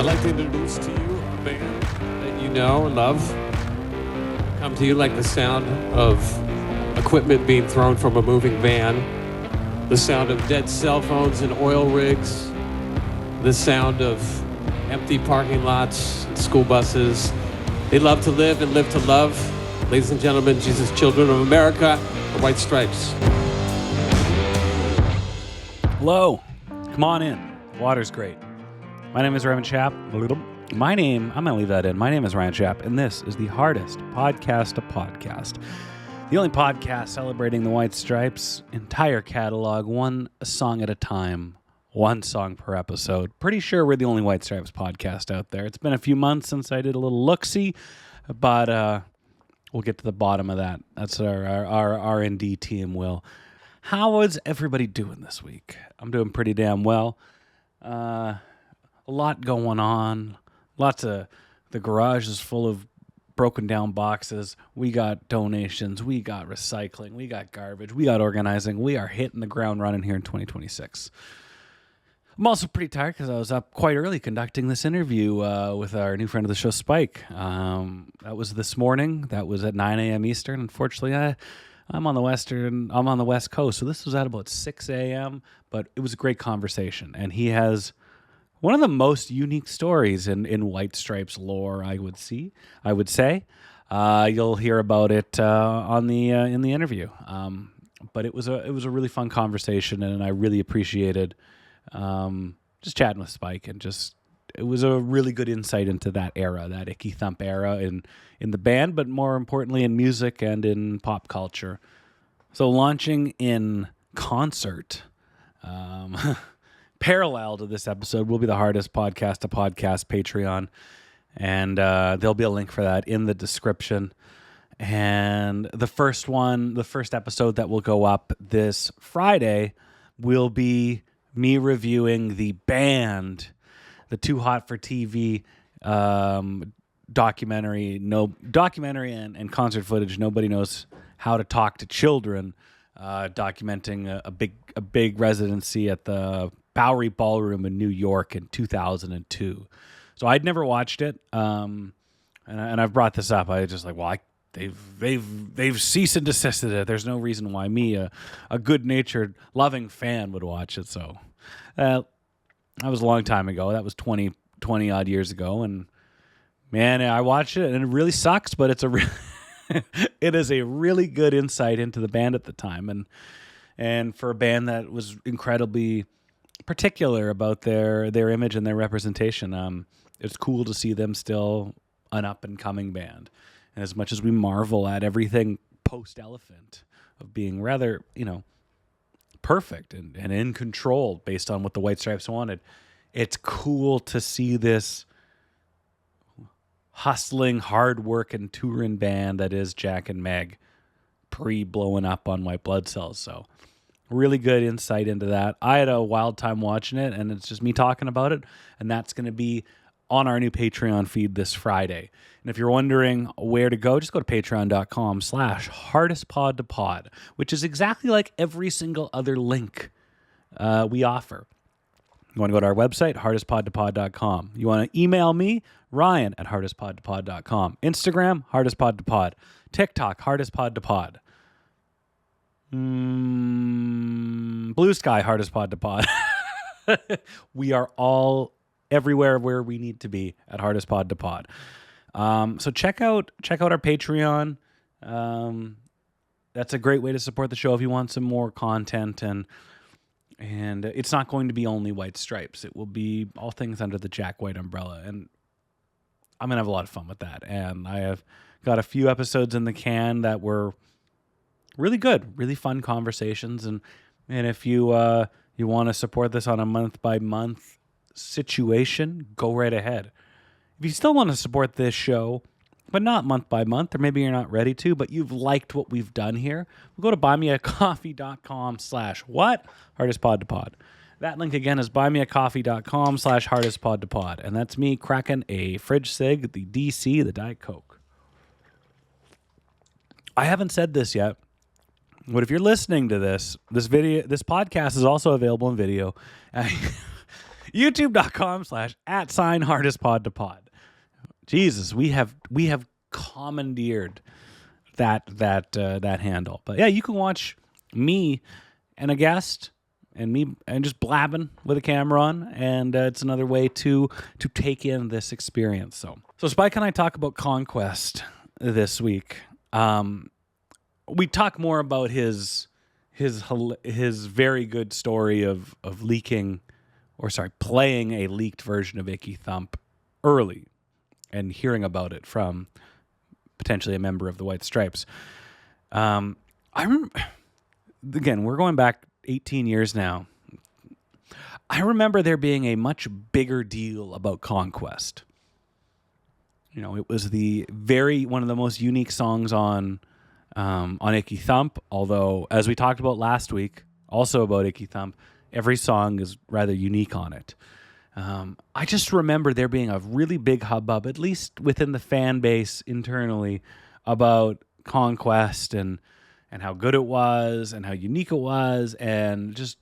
I'd like to introduce to you a band that you know and love. Come to you like the sound of equipment being thrown from a moving van, the sound of dead cell phones and oil rigs, the sound of empty parking lots and school buses. They love to live and live to love. Ladies and gentlemen, Jesus Children of America, the White Stripes. Hello, come on in. Water's great. My name is Ryan Schaap. I'm going to leave that in. My name is Ryan Schaap, and this is the hardest podcast to podcast. The only podcast celebrating the White Stripes' entire catalog, one song at a time, one song per episode. Pretty sure we're the only White Stripes podcast out there. It's been a few months since I did a little look-see, but we'll get to the bottom of that. That's our R&D team will. How is everybody doing this week? I'm doing pretty damn well. A lot going on. Lots of the garage is full of broken down boxes. We got donations. We got recycling. We got garbage. We got organizing. We are hitting the ground running here in 2026. I'm also pretty tired because I was up quite early conducting this interview with our new friend of the show, Spike. That was this morning. That was at 9 a.m. Eastern. Unfortunately, I'm on the West Coast, so this was at about 6 a.m., but it was a great conversation, and he has one of the most unique stories in White Stripes lore, I would say. You'll hear about it in the interview. But it was a really fun conversation, and I really appreciated just chatting with Spike, and it was a really good insight into that era, that Icky Thump era in the band, but more importantly in music and in pop culture. So launching in concert, parallel to this episode, will be the hardest podcast to podcast Patreon, and there'll be a link for that in the description. And the first episode that will go up this Friday will be me reviewing the band, the Too Hot for TV documentary and concert footage. Nobody Knows How to Talk to Children, documenting a big residency at the Bowery Ballroom in New York in 2002. So I'd never watched it, and I've brought this up. I was just like, they've cease and desisted it. There's no reason why me, a good-natured, loving fan, would watch it. So that was a long time ago. That was 20 odd years ago, and man, I watched it, and it really sucks. But it is a really good insight into the band at the time, and for a band that was incredibly particular about their image and their representation. It's cool to see them still an up and coming band. And as much as we marvel at everything post-Elephant of being rather, perfect and in control based on what the White Stripes wanted, it's cool to see this hustling, hard-working, touring band that is Jack and Meg pre-blowing up on White Blood Cells. So really good insight into that. I had a wild time watching it, and it's just me talking about it, and that's going to be on our new Patreon feed this Friday. And if you're wondering where to go, just go to patreon.com/hardestpodtopod, which is exactly like every single other link we offer. You want to go to our website, hardestpodtopod.com. You want to email me, Ryan at hardestpodtopod.com. Instagram, hardestpodtopod. TikTok, hardestpodtopod. Blue Sky, hardestpodtopod. We are all everywhere where we need to be at Hardest Pod to Pod. So check out our Patreon. That's a great way to support the show if you want some more content, and it's not going to be only White Stripes. It will be all things under the Jack White umbrella, and I'm gonna have a lot of fun with that. And I have got a few episodes in the can that were really good, really fun conversations, and if you want to support this on a month by month situation, go right ahead. If you still want to support this show, but not month by month, or maybe you're not ready to, but you've liked what we've done here, we'll go to buymeacoffee.com/what? hardestpodtopod. That link again is buymeacoffee.com/hardestpodtopod. And that's me cracking a fridge cig, the DC, the Diet Coke. I haven't said this yet, but if you're listening to this video, this podcast is also available in video. YouTube.com/@hardestpod to pod. Jesus, we have commandeered that handle. But yeah, you can watch me and a guest and me and just blabbing with a camera on, and it's another way to take in this experience. So Spike and I talk about Conquest this week. We talk more about his very good story of playing a leaked version of Icky Thump early and hearing about it from potentially a member of the White Stripes. I remember, again, we're going back 18 years now. I remember there being a much bigger deal about Conquest. You know, it was one of the most unique songs on Icky Thump, although, as we talked about last week, also about Icky Thump, every song is rather unique on it. I just remember there being a really big hubbub, at least within the fan base internally, about Conquest and how good it was and how unique it was and just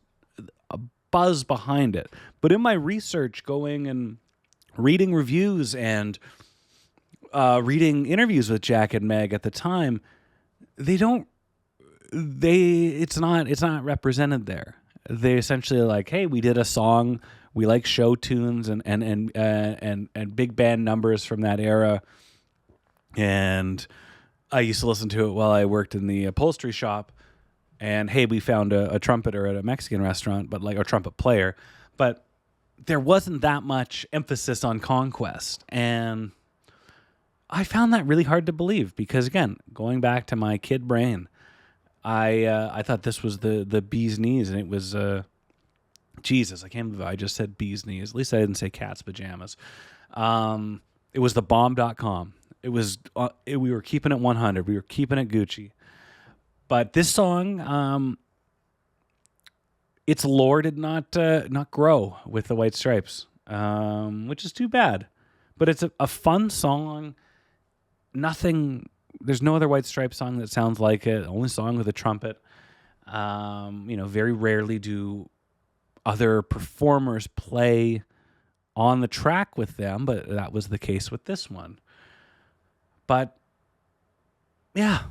a buzz behind it. But in my research, going and reading reviews and reading interviews with Jack and Meg at the time, it's not represented there. They essentially like, hey, we did a song. We like show tunes and big band numbers from that era. And I used to listen to it while I worked in the upholstery shop. And hey, we found a trumpeter at a Mexican restaurant, but like a trumpet player. But there wasn't that much emphasis on Conquest. And I found that really hard to believe because, again, going back to my kid brain, I thought this was the bee's knees, and it was Jesus. I can't believe I just said bee's knees. At least I didn't say cat's pajamas. It was the bomb.com. It was we were keeping it 100. We were keeping it Gucci. But this song, its lore did not grow with the White Stripes, which is too bad. But it's a fun song. There's no other White Stripes song that sounds like it. Only song with a trumpet. Very rarely do other performers play on the track with them, but that was the case with this one. But yeah,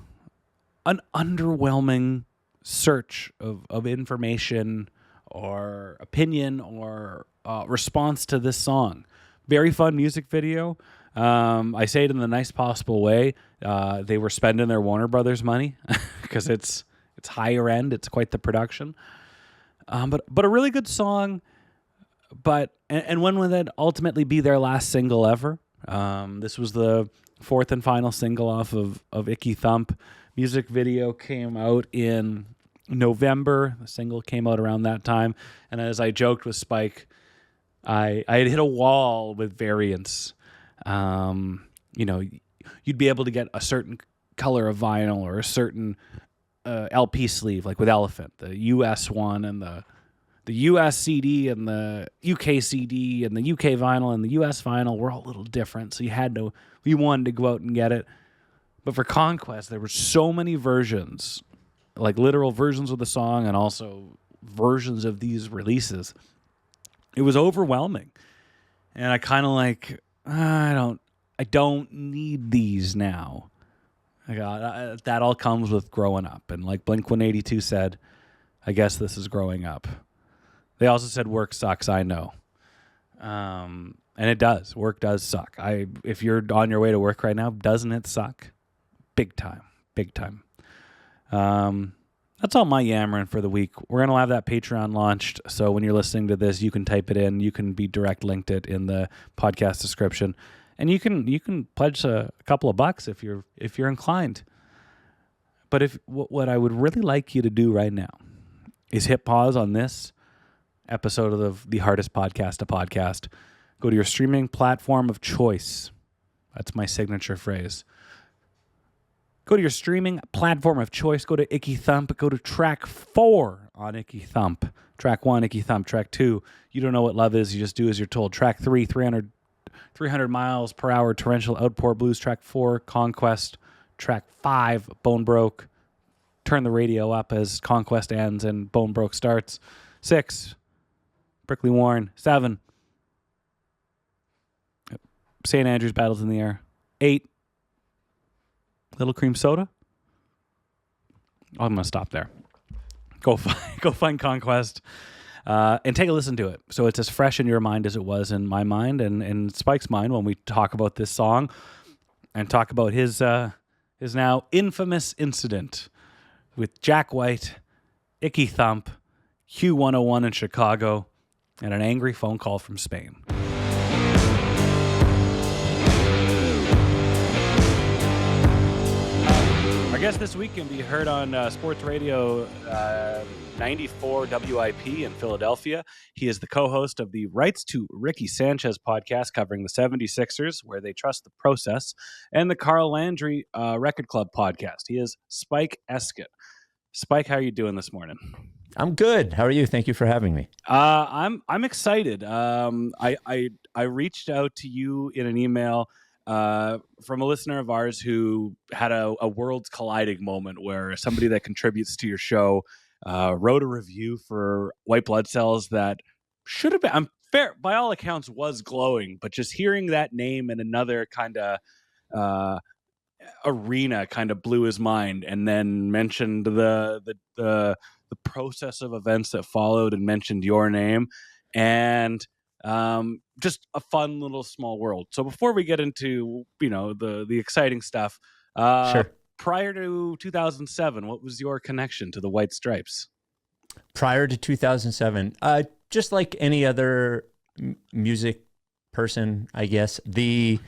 an underwhelming search of information or opinion or response to this song. Very fun music video. I say it in the nice possible way. They were spending their Warner Brothers money because it's higher end. It's quite the production. But a really good song. And when would that ultimately be their last single ever? This was the fourth and final single off of Icky Thump. Music video came out in November. The single came out around that time. And as I joked with Spike, I had hit a wall with variants. You'd be able to get a certain color of vinyl or a certain LP sleeve, like with Elephant, the US one and the US CD and the UK CD and the UK vinyl and the US vinyl were all a little different. So you wanted to go out and get it. But for Conquest, there were so many versions, like literal versions of the song and also versions of these releases. It was overwhelming. And I kind of like, I don't need these now. That all comes with growing up. And like Blink-182 said, I guess this is growing up. They also said work sucks, I know. And it does. Work does suck. If you're on your way to work right now, doesn't it suck? Big time. Big time. That's all my yammering for the week. We're going to have that Patreon launched. So when you're listening to this, you can type it in. You can be direct linked it in the podcast description. And you can pledge a couple of bucks if you're inclined. But what I would really like you to do right now is hit pause on this episode of the Hardest Podcast to Podcast. Go to your streaming platform of choice. That's my signature phrase. Go to your streaming platform of choice. Go to Icky Thump. Go to track 4 on Icky Thump. Track 1, Icky Thump. Track 2, You Don't Know What Love Is. You Just Do As You're Told. Track 3, 300 miles per hour torrential outpour blues. Track 4, Conquest. Track 5, Bone Broke. Turn the radio up as Conquest ends and Bone Broke starts. 6, Prickly Warren. 7, St. Andrews Battles in the Air. 8. Little Cream Soda. Oh, I'm going to stop there. Go find Conquest and take a listen to it. So it's as fresh in your mind as it was in my mind and Spike's mind when we talk about this song and talk about his now infamous incident with Jack White, Icky Thump, Q 101 in Chicago, and an angry phone call from Spain. Our guest this week can be heard on Sports Radio 94 WIP in Philadelphia. He is the co-host of the Rights to Ricky Sanchez podcast covering the 76ers, where they trust the process, and the Carl Landry Record Club podcast. He is Spike Eskin. Spike, how are you doing this morning? I'm good. How are you? Thank you for having me. I'm excited. I reached out to you in an email from a listener of ours who had a worlds colliding moment where somebody that contributes to your show wrote a review for White Blood Cells that should have been, fair, by all accounts, was glowing, but just hearing that name in another kind of arena kind of blew his mind, and then mentioned the process of events that followed and mentioned your name, and just a fun little small world. So before we get into the exciting stuff, Sure. Prior to 2007, what was your connection to the White Stripes? Prior to 2007, just like any other music person, I guess, my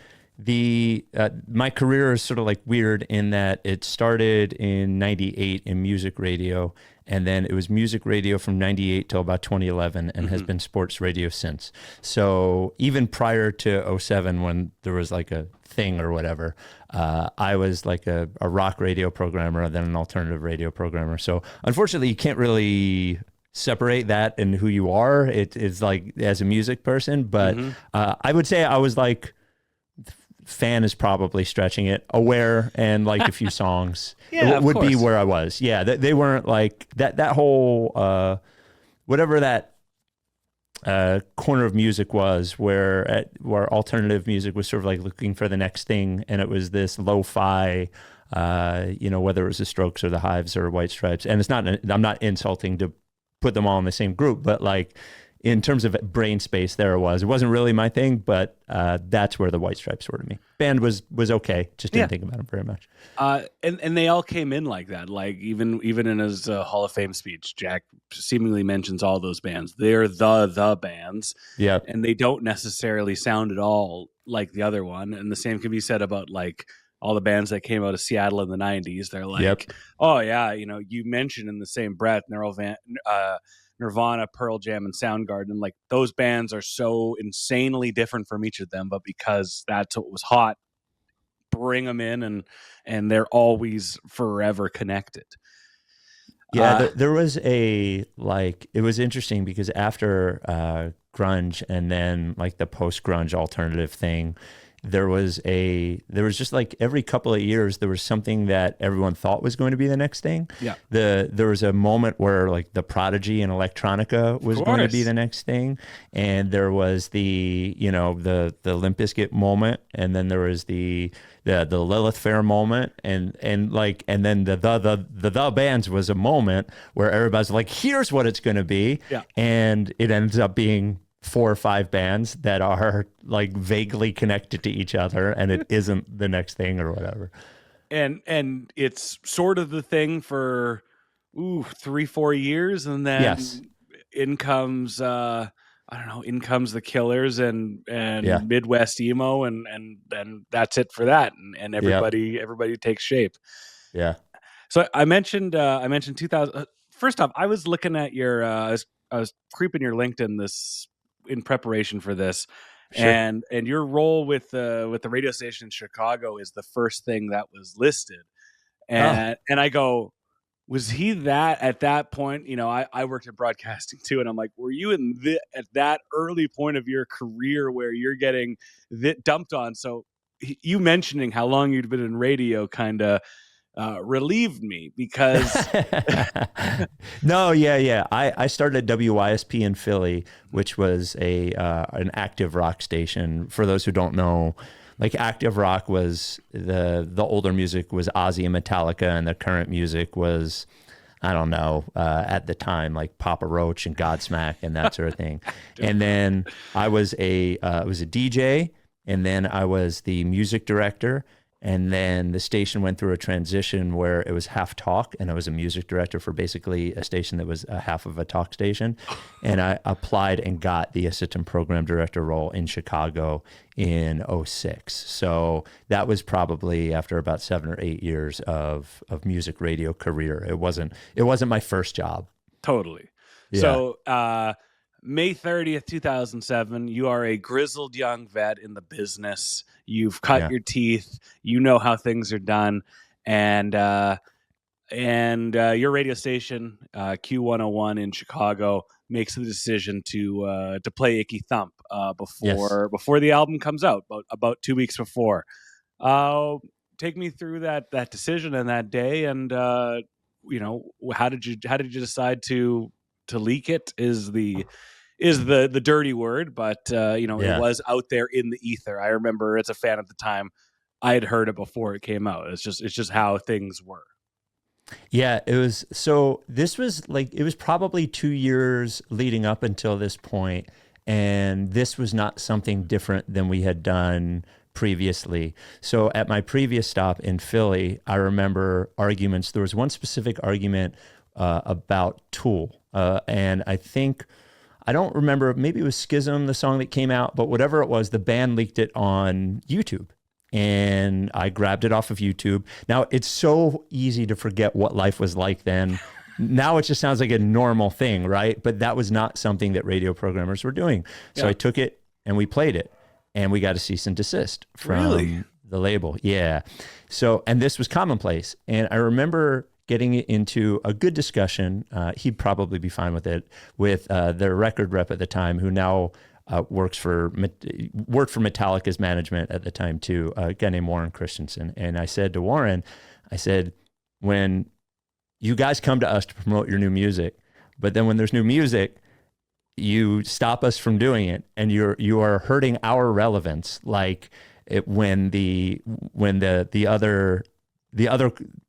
career is sort of like weird in that it started in 98 in music radio, and then it was music radio from 98 till about 2011 and has been sports radio since. So even prior to 07, when there was like a thing or whatever, I was like a rock radio programmer, then an alternative radio programmer. So unfortunately, you can't really separate that and who you are. It's like as a music person, but I would say I was like, fan is probably stretching it, aware and like a few songs would be where I was. Yeah, they weren't like that whole whatever that corner of music was, where alternative music was sort of like looking for the next thing, and it was this lo-fi, whether it was the Strokes or the Hives or White Stripes. And it's not, I'm not insulting to put them all in the same group, but like in terms of brain space, there it was. It wasn't really my thing, but that's where the White Stripes were to me. Band was okay, just didn't think about them very much. And they all came in like that. Like even in his Hall of Fame speech, Jack seemingly mentions all those bands. They're the bands, and they don't necessarily sound at all like the other one. And the same can be said about like all the bands that came out of Seattle in the 90s. They're like, oh yeah, you mentioned in the same breath Nirvana, Pearl Jam, and Soundgarden. Like those bands are so insanely different from each of them, but because that's what was hot, bring them in, and they're always forever connected. Yeah, there was it was interesting because after grunge and then like the post-grunge alternative thing, there was just like every couple of years there was something that everyone thought was going to be the next thing. Yeah. There was a moment where like the Prodigy and electronica was going to be the next thing, and there was the Limp Bizkit moment, and then there was the Lilith Fair moment, and then the bands was a moment where everybody's like, here's what it's going to be, and it ends up being 4 or 5 bands that are like vaguely connected to each other, and it isn't the next thing or whatever. And it's sort of the thing for 3-4 years, and then in comes in comes the Killers and Midwest emo, and then that's it for that, and everybody takes shape. Yeah. So I mentioned 2000. First off, I was looking at your I was creeping your LinkedIn in preparation for this, and your role with the radio station in Chicago is the first thing that was listed, and I go, was he that at that point? I worked in broadcasting too, and I'm like, were you at that early point of your career where you're getting dumped on? So you mentioning how long you'd been in radio kind of relieved me because No, yeah. I started at WYSP in Philly, which was an active rock station. For those who don't know, like active rock was the older music was Ozzy and Metallica, and the current music was, I don't know, at the time, like Papa Roach and Godsmack and that sort of thing. And then I was a DJ, and then I was the music director. And then the station went through a transition where it was half talk, and I was a music director for basically a station that was a half of a talk station. And I applied and got the assistant program director role in Chicago in '06. So that was probably after about 7 or 8 years of music radio career. It wasn't my first job. Totally. Yeah. So May 30th, 2007, you are a grizzled young vet in the business. You've cut your teeth. You know how things are done. And your radio station, Q101 in Chicago, makes the decision to play Icky Thump before the album comes out, about 2 weeks before. Take me through that decision and that day, and how did you decide to leak it? Is the dirty word, but it was out there in the ether. I remember as a fan at the time, I had heard it before it came out. It's just how things were. Yeah, it was. So this was it was probably 2 years leading up until this point, and this was not something different than we had done previously. So at my previous stop in Philly, I remember arguments. There was one specific argument about Tool, and I don't remember, maybe it was Schism, the song that came out, but whatever it was, the band leaked it on YouTube. And I grabbed it off of YouTube. Now, it's so easy to forget what life was like then. Now it just sounds like a normal thing, right? But that was not something that radio programmers were doing. So I took it and we played it, and we got a cease and desist from the label. Yeah. So, and this was commonplace. And I remember getting into a good discussion. He'd probably be fine with it, with their record rep at the time, who now worked for Metallica's management at the time too, a guy named Warren Christensen. And I said to Warren, when you guys come to us to promote your new music, but then when there's new music, you stop us from doing it, and you are hurting our relevance. When the other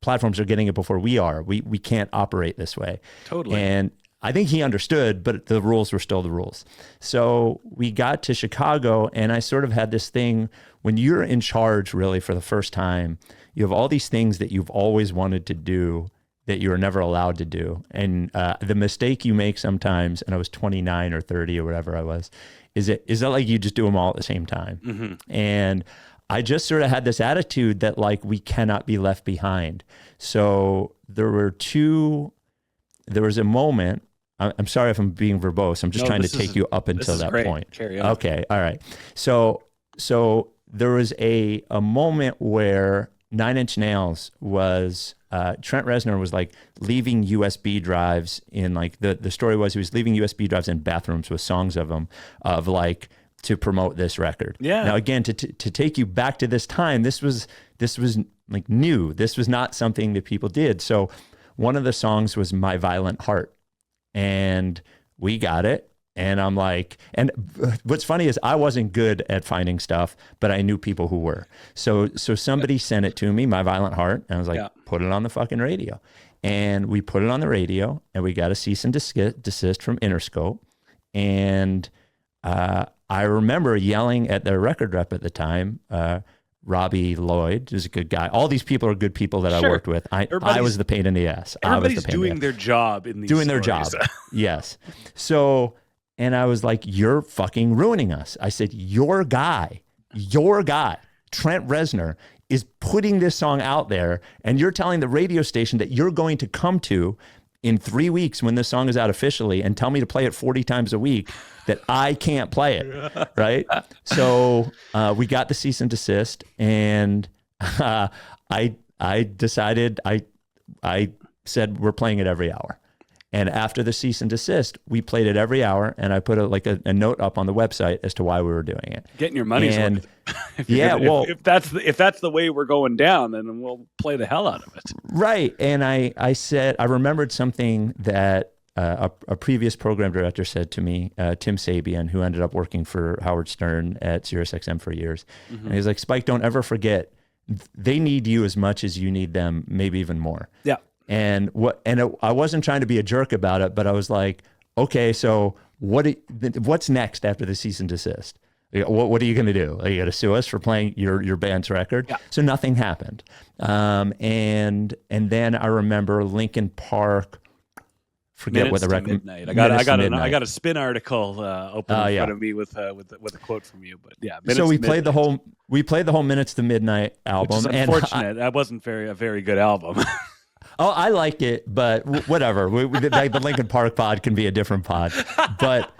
platforms are getting it before we are, we can't operate this way. Totally. And I think he understood, but the rules were still the rules. So we got to Chicago, and I sort of had this thing, when you're in charge really for the first time, you have all these things that you've always wanted to do that you were never allowed to do. And the mistake you make sometimes, and I was 29 or 30 or whatever I was, is that like you just do them all at the same time. Mm-hmm. And I just sort of had this attitude that we cannot be left behind. So there was a moment. I'm sorry if I'm being verbose. I'm just trying to take you up until that point. Carry on. Okay. All right. So there was a moment where Nine Inch Nails was, Trent Reznor was leaving USB drives in the story was he was leaving USB drives in bathrooms with songs of them to promote this record. Yeah. Now again, to take you back to this time, this was new. This was not something that people did. So one of the songs was My Violent Heart, and we got it. And I'm and what's funny is I wasn't good at finding stuff, but I knew people who were. So somebody sent it to me, My Violent Heart, and I was put it on the fucking radio. And we put it on the radio, and we got a cease and desist from Interscope. And I remember yelling at their record rep at the time, Robbie Lloyd, who's a good guy. All these people are good people that I worked with. I was the pain in the ass. Everybody's doing their job in these doing their job. Yes. So, and I was like, you're fucking ruining us. I said, your guy, Trent Reznor, is putting this song out there, and you're telling the radio station that you're going to come to in 3 weeks when this song is out officially and tell me to play it 40 times a week, that I can't play it, right? So we got the cease and desist, and I decided, I said, we're playing it every hour. And after the cease and desist, we played it every hour, and I put a note up on the website as to why we were doing it. Getting your money's worth. If that's the way we're going down, then we'll play the hell out of it. Right. And I said, I remembered something that a previous program director said to me, Tim Sabian, who ended up working for Howard Stern at SiriusXM for years. Mm-hmm. And he's like, Spike, don't ever forget, they need you as much as you need them, maybe even more. Yeah. And I wasn't trying to be a jerk about it, but I was like, okay, so what's next after the cease and desist? What are you going to do? Are you going to sue us for playing your band's record? Yeah. So nothing happened. And then I remember Linkin Park. Forget Minutes what the record. Midnight. I got a spin article open in front of me with a quote from you. But yeah, so we played the whole Minutes to Midnight album. Which is unfortunate. That wasn't a very good album. Oh, I like it, but whatever. The Linkin Park pod can be a different pod, but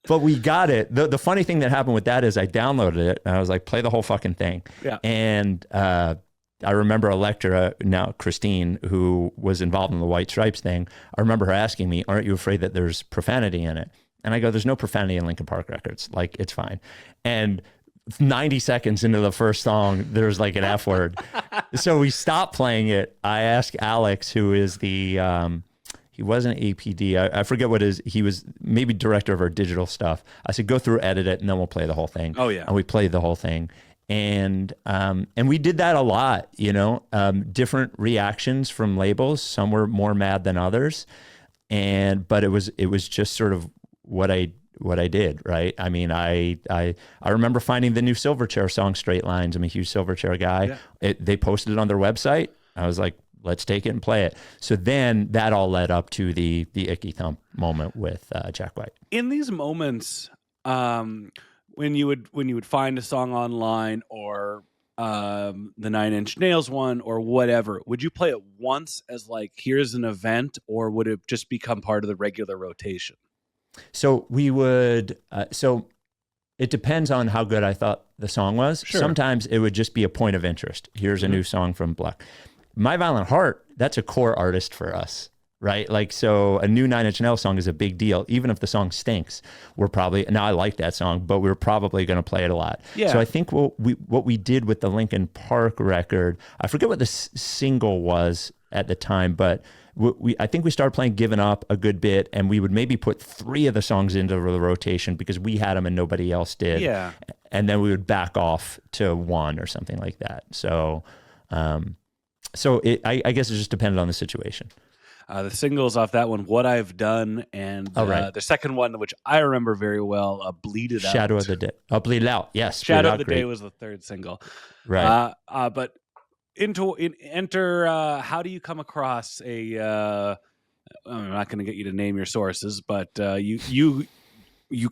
we got it. The funny thing that happened with that is I downloaded it and I was like, play the whole fucking thing. Yeah. And I remember Electra, now Christine, who was involved in the White Stripes thing. I remember her asking me, "Aren't you afraid that there's profanity in it?" And I go, "There's no profanity in Linkin Park records. Like, it's fine." And 90 seconds into the first song, there's like an F word. So we stopped playing it. I asked Alex, who is he wasn't APD. I forget what he was maybe director of our digital stuff. I said, go through, edit it, and then we'll play the whole thing. Oh, yeah. And we played the whole thing. And we did that a lot, different reactions from labels. Some were more mad than others. But it was just sort of what I did, right? I mean, I remember finding the new Silverchair song, Straight Lines. I'm a huge Silverchair guy. Yeah. They posted it on their website. I was like, let's take it and play it. So then that all led up to the Icky Thump moment with Jack White. In these moments, when you would find a song online or the Nine Inch Nails one or whatever, would you play it once as like, here's an event, or would it just become part of the regular rotation? So we would, so it depends on how good I thought the song was. Sure. Sometimes it would just be a point of interest. Here's a new song from Black. My Violent Heart, that's a core artist for us, right? Like, so a new Nine Inch Nails song is a big deal. Even if the song stinks, now I like that song, but we're probably going to play it a lot. Yeah. So I think what we did with the Linkin Park record, I forget what the single was at the time, but I think we started playing Given Up a good bit, and we would maybe put 3 of the songs into the rotation because we had them and nobody else did. Yeah. And then we would back off to 1 or something like that. So, I guess it just depended on the situation. The singles off that one, What I've Done, and the second one, which I remember very well, Bleed It Out. Shadow of the Day. Bleed It Out, yes. Shadow of the Day was the third single. Right. But enter how do you come across I'm not going to get you to name your sources, but you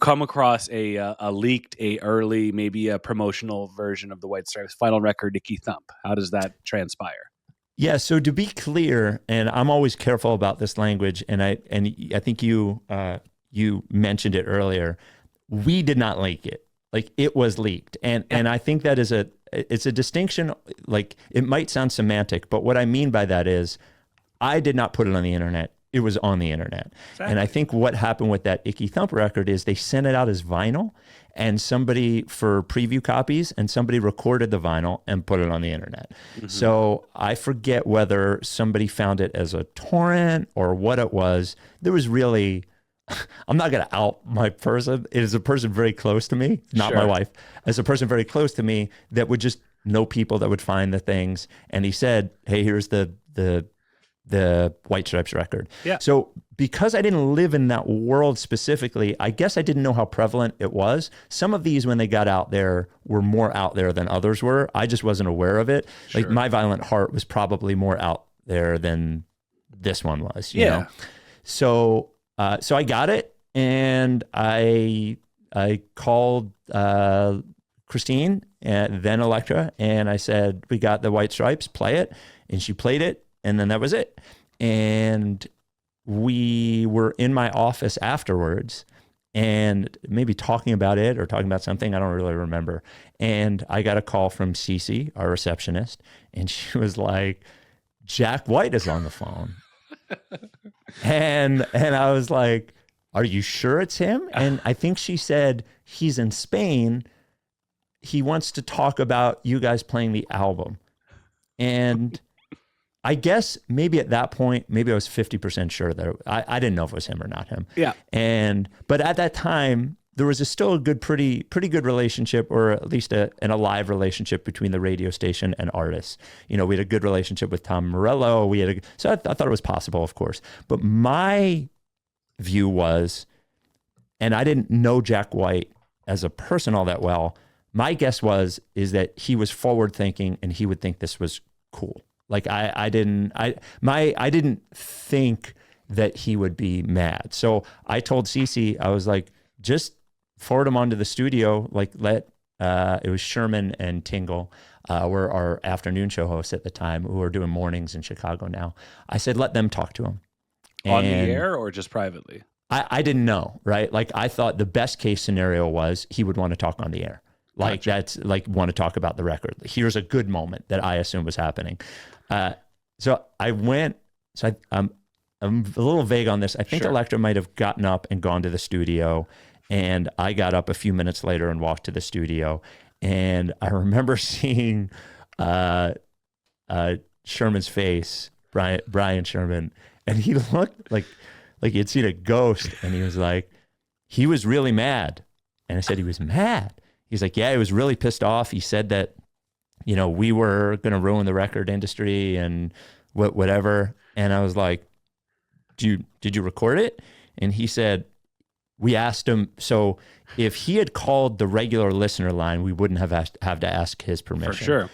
come across a leaked, early, maybe a promotional version of the White Stripes' final record, Icky Thump. How does that transpire? Yeah, so to be clear, and I'm always careful about this language, and I think you mentioned it earlier, we did not leak it. Like, it was leaked. And I think that it's a distinction. Like, it might sound semantic, but what I mean by that is I did not put it on the internet. It was on the internet. Exactly. And I think what happened with that Icky Thump record is they sent it out as vinyl, and somebody for preview copies, and somebody recorded the vinyl and put it on the internet. Mm-hmm. So I forget whether somebody found it as a torrent or what it was. There was really, I'm not going to out my person. It is a person very close to me, not my wife, as a person very close to me that would just know people that would find the things. And he said, hey, here's the White Stripes record. Yeah. So because I didn't live in that world specifically, I guess I didn't know how prevalent it was. Some of these, when they got out there, were more out there than others were. I just wasn't aware of it. Sure. Like, My Violent Heart was probably more out there than this one was, you know? So I got it, and I called Christine, and then Electra, and I said, we got the White Stripes, play it. And she played it, and then that was it. And we were in my office afterwards and maybe talking about it or talking about something. I don't really remember. And I got a call from Cece, our receptionist, and she was like, Jack White is on the phone. And I was like, are you sure it's him? And I think she said, he's in Spain. He wants to talk about you guys playing the album. And I guess maybe at that point, maybe I was 50% sure that I didn't know if it was him or not him. Yeah. But at that time, there was still a pretty good relationship, or at least an alive relationship between the radio station and artists. We had a good relationship with Tom Morello. So I thought it was possible, of course. But my view was, and I didn't know Jack White as a person all that well. My guess is that he was forward thinking and he would think this was cool. Like I didn't think that he would be mad. So I told Cece, I was like, just forward him onto the studio. Like it was Sherman and Tingle, were our afternoon show hosts at the time, who are doing mornings in Chicago now. I said, let them talk to him. On the air or just privately? I didn't know, right? Like I thought the best case scenario was he would want to talk on the air. Like gotcha. That's like want to talk about the record. Here's a good moment that I assume was happening. So I went, I'm a little vague on this. I think Elektra might have gotten up and gone to the studio, and I got up a few minutes later and walked to the studio. And I remember seeing Sherman's face, Brian Sherman, and he looked like he'd seen a ghost, and he was like, he was really mad. And I said, he was mad? He's like, yeah, he was really pissed off. He said that, we were going to ruin the record industry and whatever. And I was like, did you record it? And he said, we asked him. So if he had called the regular listener line, we wouldn't have to ask his permission. For sure.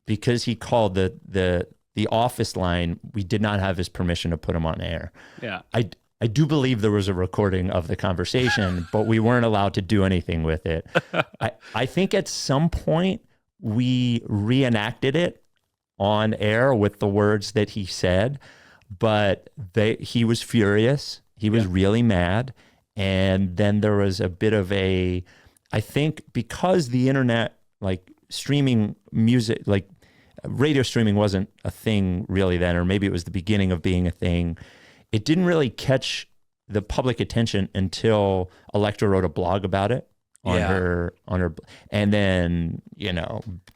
Because he called the office line, we did not have his permission to put him on air. Yeah. I do believe there was a recording of the conversation, but we weren't allowed to do anything with it. I think at some point we reenacted it on air with the words that he said, but he was furious. He was really mad. And then there was a bit of I think because the internet, like streaming music, like radio streaming wasn't a thing really then, or maybe it was the beginning of being a thing. It didn't really catch the public attention until Elektra wrote a blog about it on her, and then,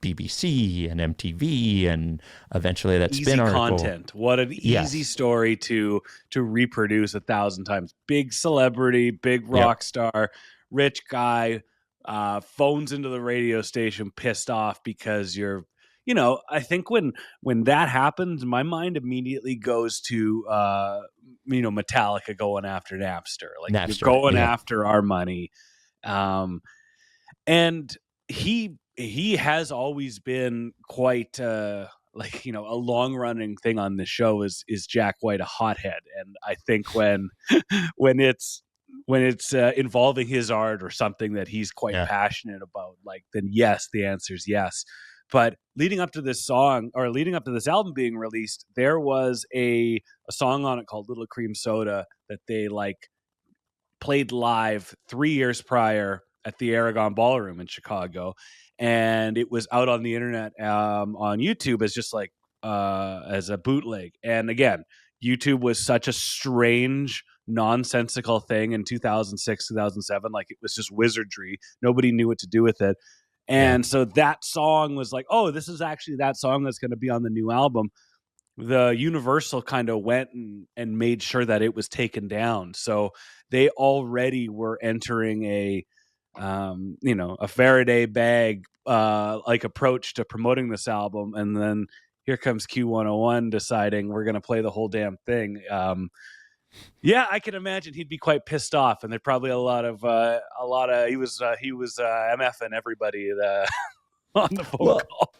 BBC and MTV, and eventually that easy spin article. Content. What an easy story to reproduce 1,000 times. Big celebrity, big rock star, rich guy, phones into the radio station pissed off because you're, I think when that happens, my mind immediately goes to, Metallica going after Napster. Like, Napster, you're going after our money. And he has always been quite, a long running thing on the show is Jack White a hothead. And I think when it's involving his art or something that he's quite passionate about, like, then yes, the answer is yes. But leading up to this album being released, there was a song on it called Little Cream Soda that they played live 3 years prior at the Aragon Ballroom in Chicago. And it was out on the internet on YouTube as just as a bootleg. And again, YouTube was such a strange, nonsensical thing in 2006, 2007. Like, it was just wizardry. Nobody knew what to do with it. And so that song was like, oh, this is actually that song that's going to be on the new album. The Universal kind of went and made sure that it was taken down. So they already were entering a Faraday bag approach to promoting this album. And then here comes Q101 deciding we're going to play the whole damn thing. I can imagine he'd be quite pissed off, and there'd probably he was MFing everybody on the phone call.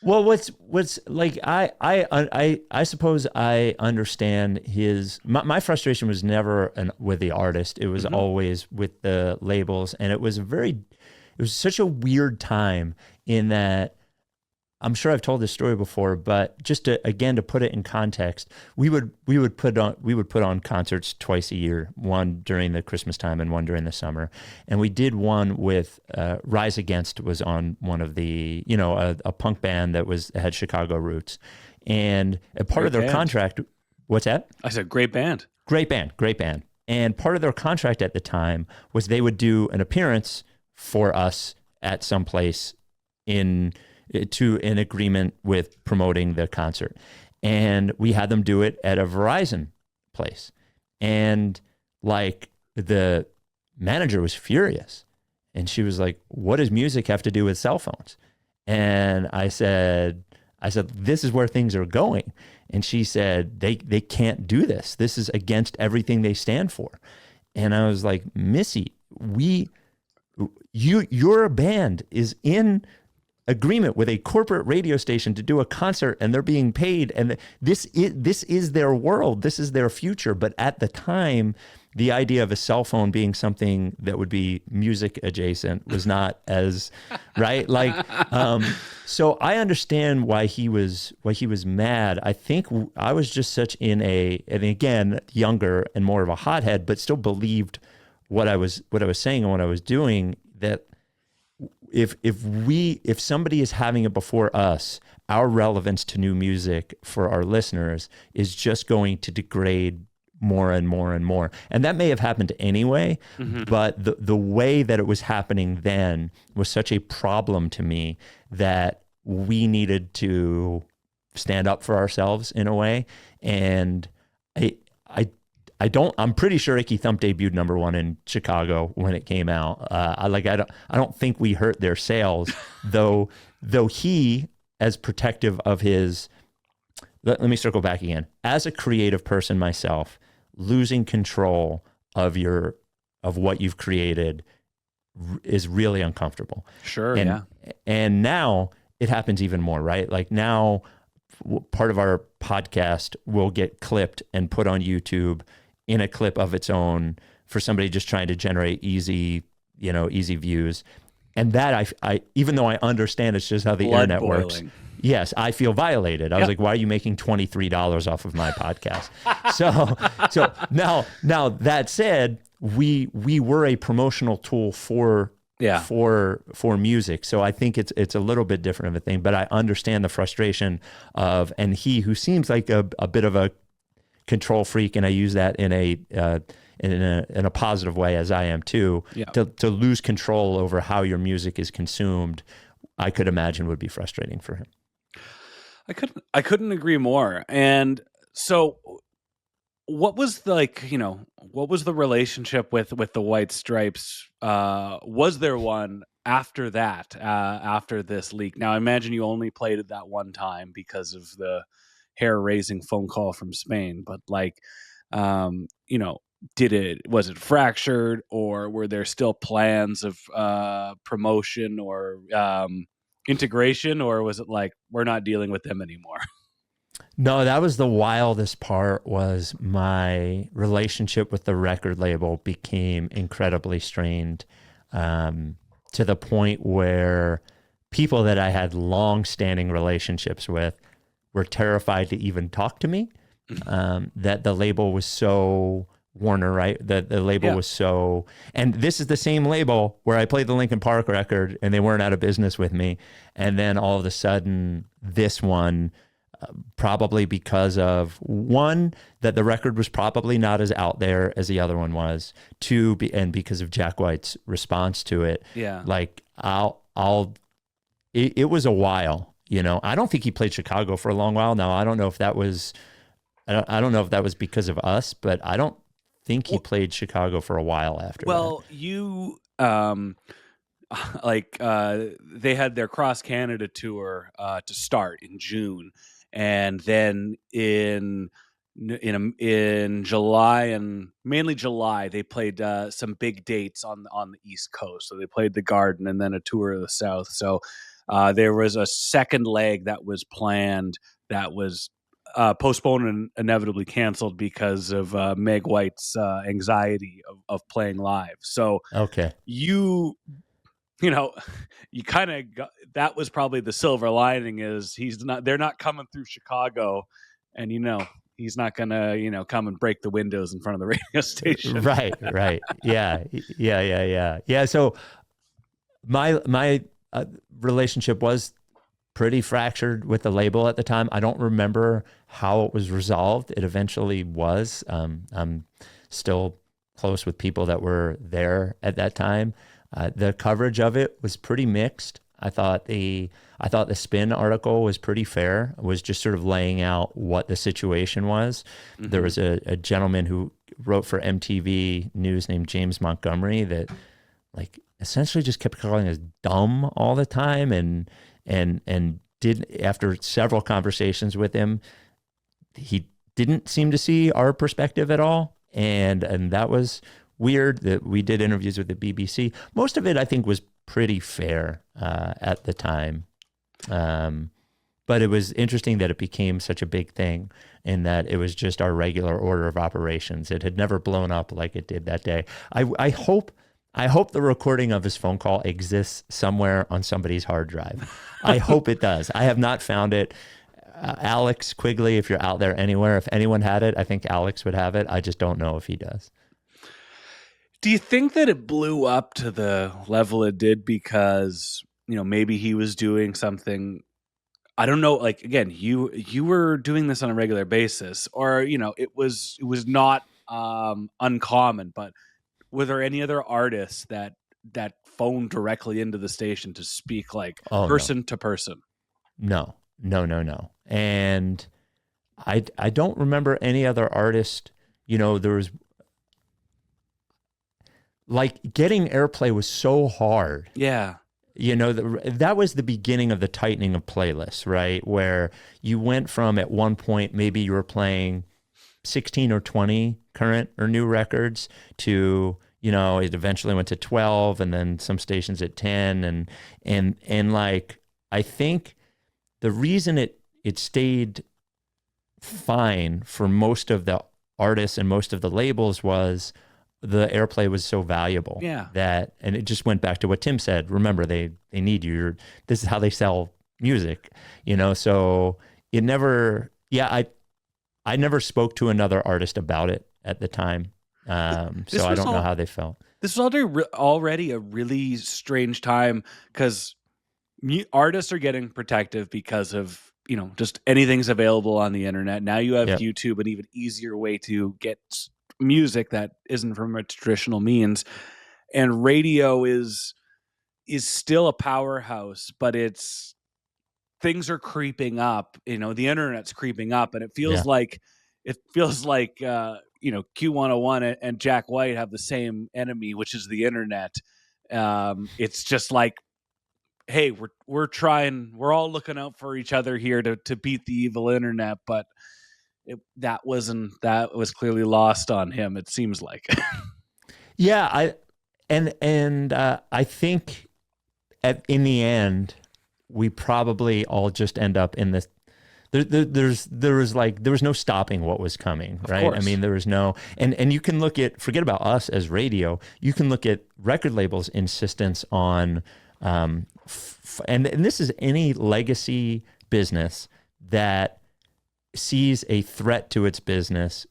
Well, what's like I suppose I understand my frustration was never with the artist. It was always with the labels, and it was such a weird time in that. I'm sure I've told this story before, but just to put it in context, we would put on concerts twice a year, one during the Christmas time and one during the summer. And we did one with Rise Against was on one of the, a punk band that had Chicago roots. And a part of their contract, What's that? I said, great band. Great band, great band. And part of their contract at the time was they would do an appearance for us at some place in agreement with promoting the concert. And we had them do it at a Verizon place. And like the manager was furious. And she was like, what does music have to do with cell phones? And I said, this is where things are going. And she said, they can't do this. This is against everything they stand for. And I was like, Missy, your band is in agreement with a corporate radio station to do a concert, and they're being paid, and this is their world, this is their future. But at the time, the idea of a cell phone being something that would be music adjacent was not as right. Like, so I understand why he was mad. I think I was just such and again, younger and more of a hothead, but still believed what I was saying and what I was doing, that if somebody is having it before us, our relevance to new music for our listeners is just going to degrade more and more and more. And that may have happened anyway, but the way that it was happening then was such a problem to me that we needed to stand up for ourselves in a way. And I'm pretty sure Icky Thump debuted #1 in Chicago when it came out. I don't think we hurt their sales, though he, as protective of his, let me circle back again. As a creative person myself, losing control of what you've created is really uncomfortable. Sure. And now it happens even more, right? Like now part of our podcast will get clipped and put on YouTube in a clip of its own for somebody just trying to generate easy views. And that I even though I understand it's just how the internet works. Yes, I feel violated. I was like, why are you making $23 off of my podcast? So now that said, we were a promotional tool for music. So I think it's a little bit different of a thing, but I understand the frustration of, and he who seems like a bit of a control freak, and I use that in a positive way, as I am too, to lose control over how your music is consumed, I could imagine would be frustrating for him. I couldn't agree more. And so what was what was the relationship with the White Stripes? Was there one after that, after this leak? Now, I imagine you only played it that one time because of the hair-raising phone call from Spain, but was it fractured, or were there still plans of promotion or integration, or was it like, we're not dealing with them anymore? No, that was the wildest part, was my relationship with the record label became incredibly strained, to the point where people that I had long-standing relationships with were terrified to even talk to me, that the label was so Warner, right? The label was so, and this is the same label where I played the Linkin Park record and they weren't out of business with me. And then all of a sudden this one, probably because of one, that the record was probably not as out there as the other one was, two, and because of Jack White's response to it. Yeah. Like it was a while, I don't think he played Chicago for a long while. Now, I don't know if that was because of us, but I don't think he played Chicago for a while after that. Well, you they had their cross Canada tour to start in June, and then in July, and mainly July, they played some big dates on the East Coast. So they played the Garden and then a tour of the South. So there was a second leg that was planned that was postponed and inevitably canceled because of Meg White's anxiety of playing live. So you kind of got, that was probably the silver lining, is they're not coming through Chicago, and he's not gonna come and break the windows in front of the radio station. Right. Yeah. So my relationship was pretty fractured with the label at the time. I don't remember how it was resolved. It eventually was. I'm still close with people that were there at that time. The coverage of it was pretty mixed. I thought the Spin article was pretty fair. It was just sort of laying out what the situation was. Mm-hmm. There was a gentleman who wrote for MTV News named James Montgomery that like essentially just kept calling us dumb all the time, and did, after several conversations with him, he didn't seem to see our perspective at all. And that was weird. That we did interviews with the BBC. Most of it, I think, was pretty fair at the time. But it was interesting that it became such a big thing, in that it was just our regular order of operations. It had never blown up like it did that day. I hope the recording of his phone call exists somewhere on somebody's hard drive. I hope it does. I have not found it. Alex Quigley, if you're out there anywhere, if anyone had it, I think Alex would have it. I just don't know if he does. Do you think that it blew up to the level it did because, maybe he was doing something? I don't know. Like, again, you were doing this on a regular basis, or, it was not uncommon, but were there any other artists that phoned directly into the station to speak like person to person? No. And I don't remember any other artist. There was, like, getting airplay was so hard. Yeah. That was the beginning of the tightening of playlists, right? Where you went from, at one point, maybe you were playing 16 or 20 current or new records to, it eventually went to 12, and then some stations at 10. And like, I think the reason it stayed fine for most of the artists and most of the labels was the airplay was so valuable. Yeah. And it just went back to what Tim said. Remember, they need you. This is how they sell music, so it never, I never spoke to another artist about it at the time. So I don't know how they felt. This was already a really strange time, because artists are getting protective because of, just anything's available on the internet. Now you have YouTube, an even easier way to get music that isn't from a traditional means. And radio is still a powerhouse, but things are creeping up. The internet's creeping up, and it feels like Q101 and Jack White have the same enemy, which is the internet. It's just like, hey, we're trying, we're all looking out for each other here to beat the evil internet, but that was clearly lost on him, it seems like. Yeah, I think in the end, we probably all just end up in this. There was no stopping what was coming, right? Of course. I mean, there was no, and you can look at, forget about us as radio, you can look at record labels' insistence on, and this is any legacy business that sees a threat to its business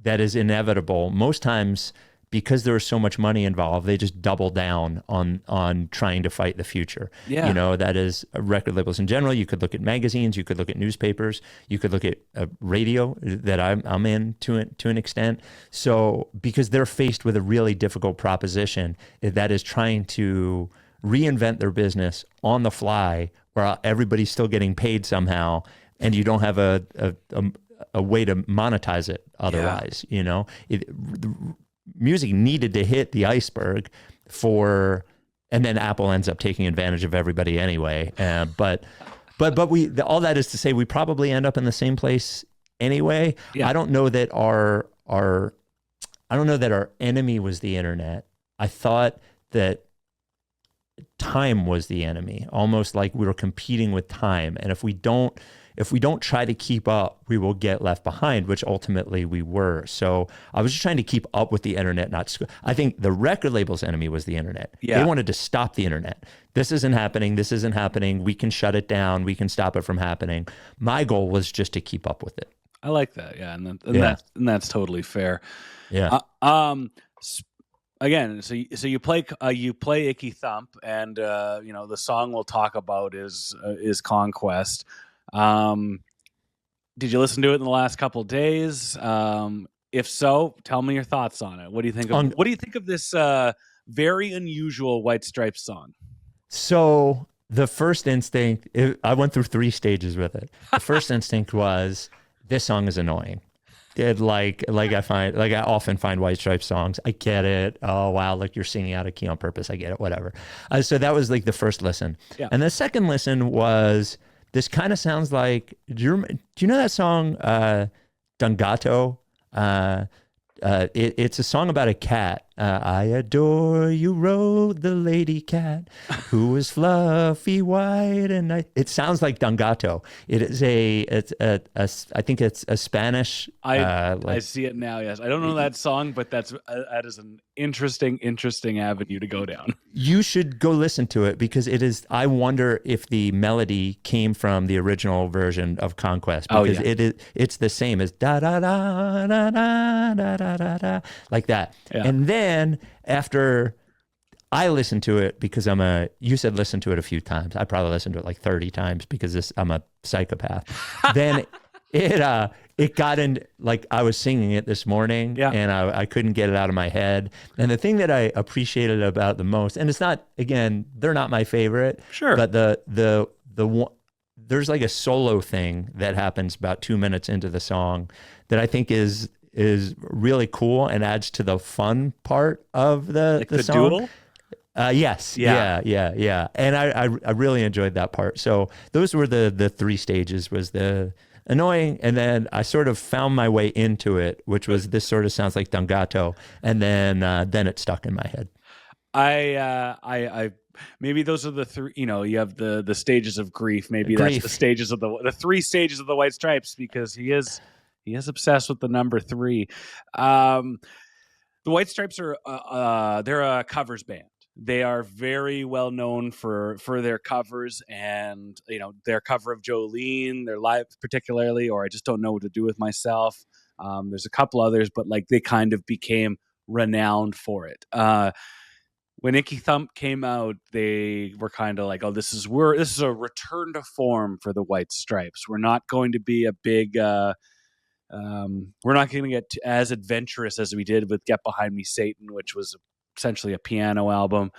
that is inevitable. Most times, because there is so much money involved, they just double down on trying to fight the future. Yeah. That is record labels in general. You could look at magazines, you could look at newspapers, you could look at radio that I'm in to an extent. So because they're faced with a really difficult proposition that is trying to reinvent their business on the fly, where everybody's still getting paid somehow, and you don't have a way to monetize it otherwise. Music needed to hit the iceberg and then Apple ends up taking advantage of everybody anyway. But all that is to say, we probably end up in the same place anyway. Yeah. I don't know that our enemy was the internet. I thought that time was the enemy, almost like we were competing with time. And if we don't try to keep up, we will get left behind, which ultimately we were. So I was just trying to keep up with the internet, I think the record label's enemy was the internet. Yeah. They wanted to stop the internet. This isn't happening. We can shut it down. We can stop it from happening. My goal was just to keep up with it. I like that. Yeah. And that's totally fair. Yeah. again, so you play Icky Thump, and the song we'll talk about is Conquest. Did you listen to it in the last couple of days? If so, tell me your thoughts on it. What do you think of this very unusual White Stripes song? So the first instinct, I went through 3 stages with it. The first instinct was, this song is annoying. I often find White Stripes songs. I get it. Oh wow, like you're singing out of key on purpose. I get it. Whatever. So that was like the first listen. Yeah. And the second listen was, this kind of sounds like. Do you know that song, Dungato? It's a song about a cat. I adore you, rode the lady cat, who is fluffy white and it sounds like Dungato. It is I think it's a Spanish. I see it now. Yes, I don't know that song, but that is an interesting avenue to go down. You should go listen to it, because it is. I wonder if the melody came from the original version of Conquest, because it's the same as da da da da da da da da, like that. Yeah. And then after I listened to it, because you said listen to it a few times. I probably listened to it like 30 times because I'm a psychopath. Then it got in, like I was singing it this morning, and I couldn't get it out of my head. And the thing that I appreciated about the most, and it's not, again, they're not my favorite, sure, but there's like a solo thing that happens about 2 minutes into the song that I think is really cool and adds to the fun part of the song. Doodle? Yes. Yeah. And I really enjoyed that part. So those were the 3 stages, was the annoying, and then I sort of found my way into it, which was, this sort of sounds like Dungato, and then it stuck in my head. I maybe those are the 3, you have the stages of grief. Maybe that's the stages of the 3 stages of the White Stripes, because he is obsessed with the number 3. The White Stripes are they're a covers band. They are very well known for their covers, and their cover of Jolene, their live particularly, or I Just Don't Know What to Do With Myself. There's a couple others, but like they kind of became renowned for it. When Icky Thump came out, they were kind of like, oh, this is a return to form for the White Stripes. We're not going to be a big we're not going to get as adventurous as we did with Get Behind Me, Satan, which was essentially a piano album.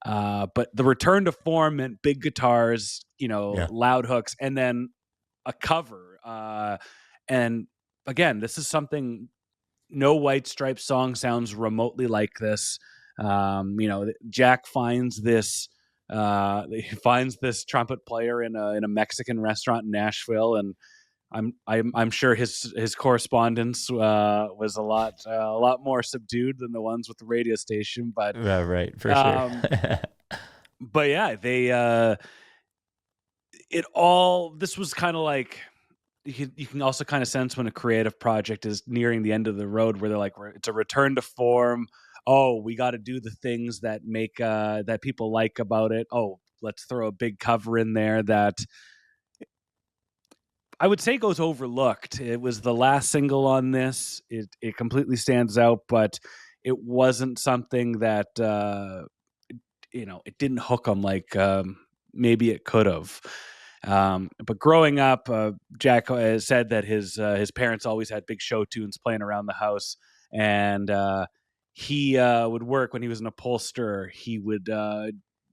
But the return to form meant big guitars, loud hooks, and then a cover. And again, this is something, no White Stripes song sounds remotely like this. Jack finds this trumpet player in a Mexican restaurant in Nashville, and I'm sure his correspondence was a lot more subdued than the ones with the radio station, but right, for sure. But yeah, this was kind of like, you can also kind of sense when a creative project is nearing the end of the road, where they're like, it's a return to form. Oh, we got to do the things that make that people like about it. Oh, let's throw a big cover in there that I would say goes overlooked. It was the last single on this. It completely stands out, but it wasn't something that it didn't hook them like maybe it could have. But growing up, Jack said that his parents always had big show tunes playing around the house, and he would work when he was an upholsterer. He would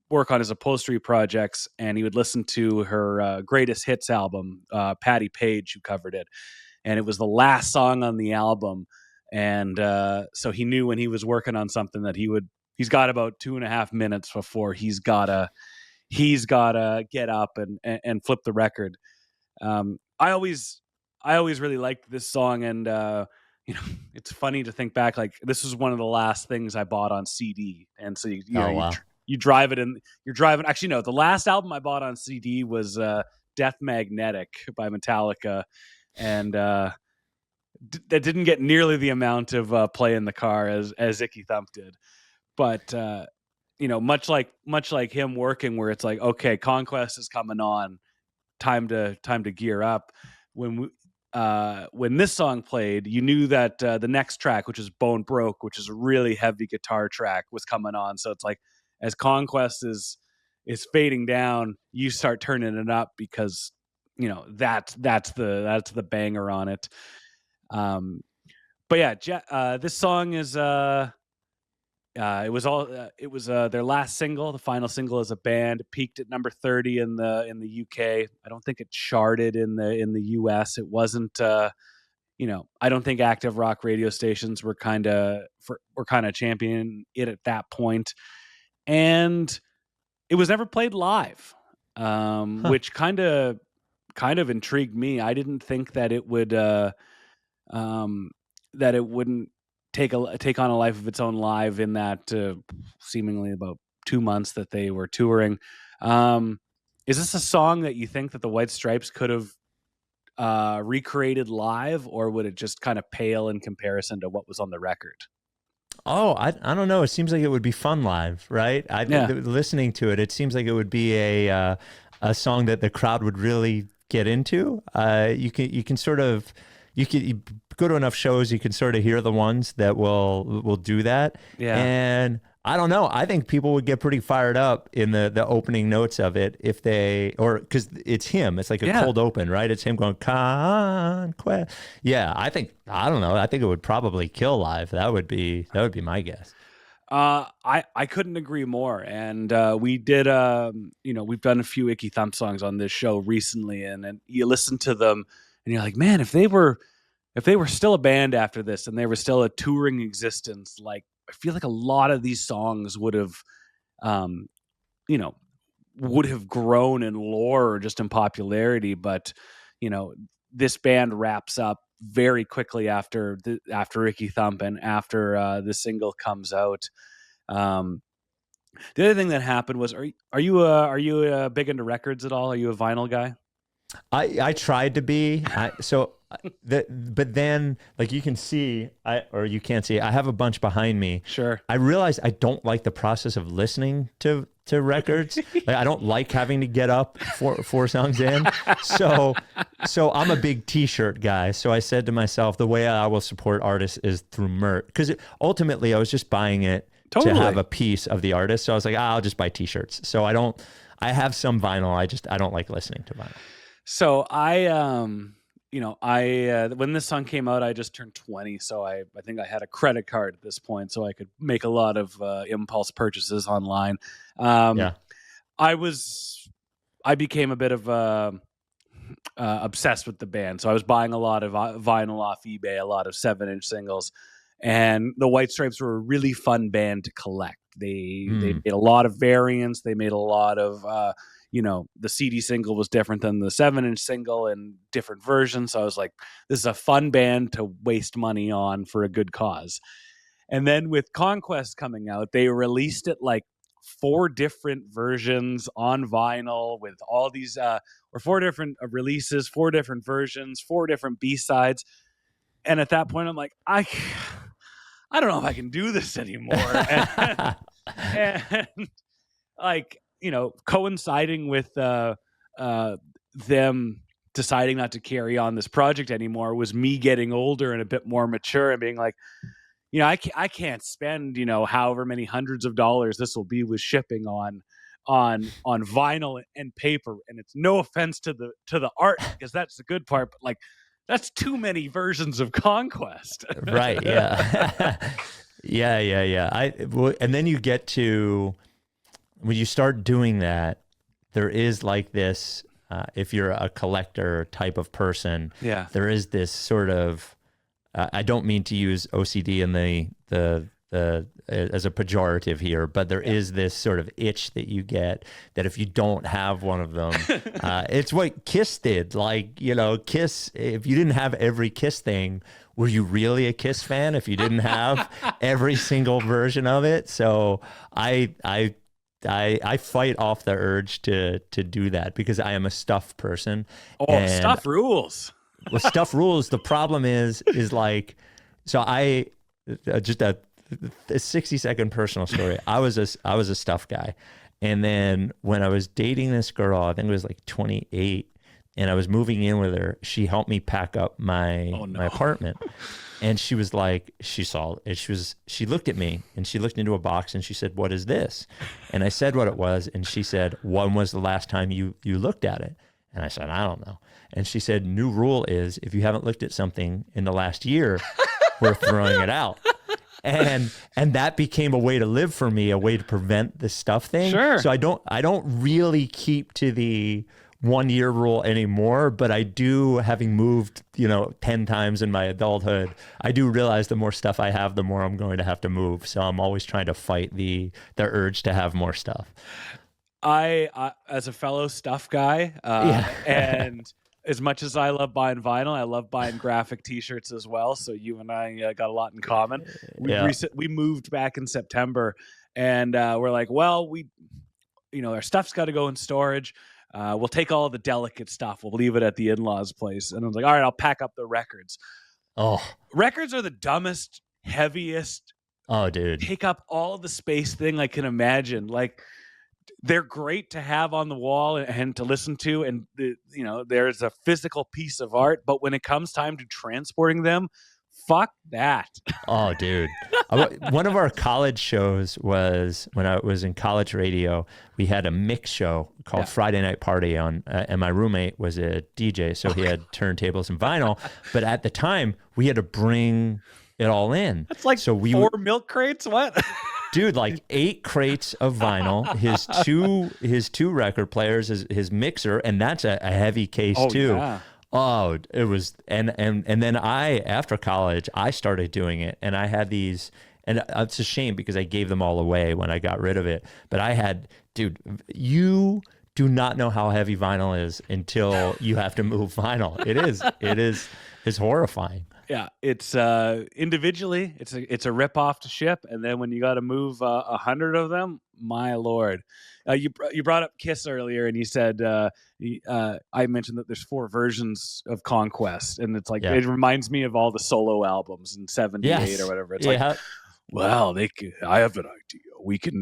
work on his upholstery projects, and he would listen to her greatest hits album, Patti Page, who covered it, and it was the last song on the album. And so he knew when he was working on something that he's got about 2.5 minutes before he's gotta get up and flip the record. I always really liked this song, and it's funny to think back, like this was one of the last things I bought on CD. And so you drive it, and you're driving. Actually, no, the last album I bought on CD was Death Magnetic by Metallica, and that didn't get nearly the amount of play in the car as Icky Thump did. But much like him working, where it's like, okay, Conquest is coming on, time to gear up. When when this song played, you knew that the next track, which is Bone Broke, which is a really heavy guitar track, was coming on. So it's like as Conquest is fading down, you start turning it up because that's the banger on it. But yeah, this song is it was their last single. The final single as a band. It peaked at number 30 in the UK. I don't think it charted in the US. It wasn't. I don't think active rock radio stations were kind of championing it at that point, and it was never played live, which kind of intrigued me. I didn't think that it would that it wouldn't take on a life of its own live in that seemingly about 2 months that they were touring. Is this a song that you think that the White Stripes could have recreated live, or would it just kind of pale in comparison to what was on the record? Oh, I don't know. It seems like it would be fun live, right? Listening to it, it seems like it would be a song that the crowd would really get into. You go to enough shows, you can sort of hear the ones that will do that. Yeah. And I don't know. I think people would get pretty fired up in the opening notes of it because it's him. It's like a cold open, right? It's him going Conquest. Yeah, I don't know. I think it would probably kill live. That would be my guess. I couldn't agree more. And we did we've done a few Icky Thump songs on this show recently, and you listen to them and you're like, man, if they were still a band after this and they were still a touring existence, like I feel like a lot of these songs would have grown in lore or just in popularity. But this band wraps up very quickly after Icky Thump and after the single comes out. The other thing that happened was, are you big into records at all? Are you a vinyl guy? I tried to be. But then, like you can see, or you can't see, I have a bunch behind me. Sure. I realized I don't like the process of listening to records. Like I don't like having to get up four songs in. So I'm a big T-shirt guy. So I said to myself, the way I will support artists is through merch. Because ultimately, I was just buying it to have a piece of the artist. So I was like, I'll just buy T-shirts. So I have some vinyl. I don't like listening to vinyl. So when this song came out, I just turned 20. So I think I had a credit card at this point, so I could make a lot of impulse purchases online. I became a bit of obsessed with the band. So I was buying a lot of vinyl off eBay, a lot of 7-inch singles, and the White Stripes were a really fun band to collect. They made a lot of variants. They made a lot of, the CD single was different than the 7-inch single and different versions. So I was like, this is a fun band to waste money on for a good cause. And then with Conquest coming out, they released it like 4 different versions on vinyl with all these, or 4 different releases, 4 different versions, 4 different B-sides. And at that point, I'm like, I don't know if I can do this anymore. and like, coinciding with them deciding not to carry on this project anymore was me getting older and a bit more mature and being like, I can't spend, however many hundreds of dollars this will be with shipping on vinyl and paper. And it's no offense to the art, because that's the good part, but like, that's too many versions of Conquest. Right. Yeah. Yeah. And then you get to, when you start doing that, there is like this, if you're a collector type of person, there is this sort of, I don't mean to use OCD in the as a pejorative here, but there is this sort of itch that you get that if you don't have one of them, it's what Kiss did. Like, Kiss, if you didn't have every Kiss thing, were you really a Kiss fan if you didn't have every single version of it? So I fight off the urge to do that because I am a stuff person. Oh, stuff rules. Well, stuff rules. The problem is like, so I just a 60-second personal story. I was a stuff guy, and then when I was dating this girl, I think it was like 28, and I was moving in with her. She helped me pack up my apartment. And she was like, she looked at me and she looked into a box and she said, "What is this?" And I said what it was. And she said, "When was the last time you looked at it?" And I said, "I don't know." And she said, "New rule is if you haven't looked at something in the last year, we're throwing it out." And that became a way to live for me, a way to prevent this stuff thing. Sure. So I don't really keep to the 1 year rule anymore, but I do, having moved, 10 times in my adulthood, I do realize the more stuff I have, the more I'm going to have to move. So I'm always trying to fight the urge to have more stuff. I as a fellow stuff guy, and as much as I love buying vinyl, I love buying graphic T-shirts as well. So you and I got a lot in common. We moved back in September, and we're like, well, our stuff's got to go in storage. We'll take all the delicate stuff. We'll leave it at the in-laws' place. And I was like, all right, I'll pack up the records. Oh, records are the dumbest, heaviest. Oh, dude. Take up all the space thing I can imagine. Like, they're great to have on the wall and to listen to. And, there's a physical piece of art. But when it comes time to transporting them, fuck that. Oh, dude. One of our college shows was when I was in college radio. We had a mix show called Friday Night Party on, and my roommate was a DJ, so he had turntables and vinyl. But at the time, we had to bring it all in. That's like 4 milk crates. What? Dude, like 8 crates of vinyl, his two record players, his mixer, and that's a heavy case too. Yeah. Oh, it was, and then after college, I started doing it, and I had these, and it's a shame because I gave them all away when I got rid of it. But I had, dude, you do not know how heavy vinyl is until you have to move vinyl. It's horrifying. Yeah, it's individually, it's a rip off to ship, and then when you got to move 100 of them, my lord. You brought up Kiss earlier, and you said I mentioned that there's 4 versions of Conquest, and it's like it reminds me of all the solo albums in '78 or whatever. It's like, well, I have an idea. We can.